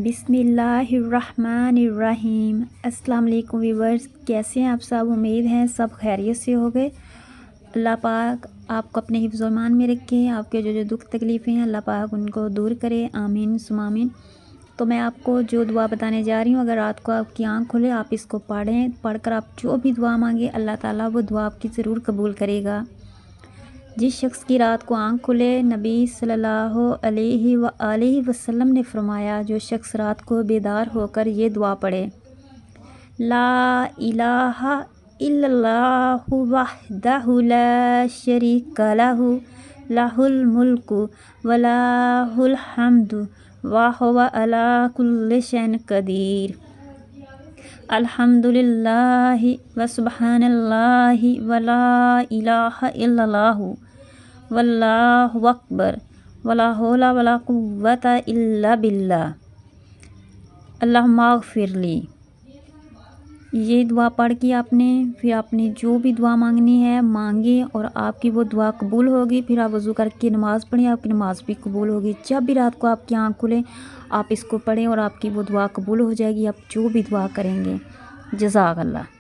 बिस्मिल्लाहिर्रहमानिर्रहीम। अस्सलाम वालेकुम व्यूअर्स, कैसे हैं आप सब। उम्मीद है सब खैरियत से हो गए। अल्लाह पाक आपको अपने हिफ्ज़ और ईमान में रखे, आपके जो दुख तकलीफ़ें हैं अल्लाह पाक उनको दूर करे, आमीन सुम्मा आमीन। तो मैं आपको जो दुआ बताने जा रही हूँ, अगर रात को आपकी आँख खुले आप इसको पढ़कर आप जो भी दुआ मांगे अल्लाह ताला वो दुआ आपकी ज़रूर कबूल करेगा। जिस शख्स की रात को आँख खुले, नबी सल्लल्लाहु अलैहि वसल्लम ने फरमाया, जो शख्स रात को बेदार होकर ये दुआ पढ़े, ला इलाहा इल्लल्लाहु वहदहु ला शरीका लहु लहुल मुल्कु व लहुल हम्दु व हुवा अला कुल्लि शैइन कदीर। अल्हम्दुलिल्लाहि व सुब्हानल्लाहि व ला इलाहा इल्लल्लाहु वल्लाहु अकबर वला हौला वला कुव्वता इल्ला बिल्लाह। अल्लाहुम्मा अग़फ़िरली। ये दुआ पढ़ के फिर आपने जो भी दुआ मांगनी है मांगे और आपकी वो दुआ कबूल होगी। फिर आप वज़ू करके नमाज़ पढ़ें, आपकी नमाज़ भी कबूल होगी। जब भी रात को आपकी आँख खुले आप इसको पढ़ें और आपकी वो दुआ कबूल हो जाएगी, आप जो भी दुआ करेंगे। जज़ाकल्लाह।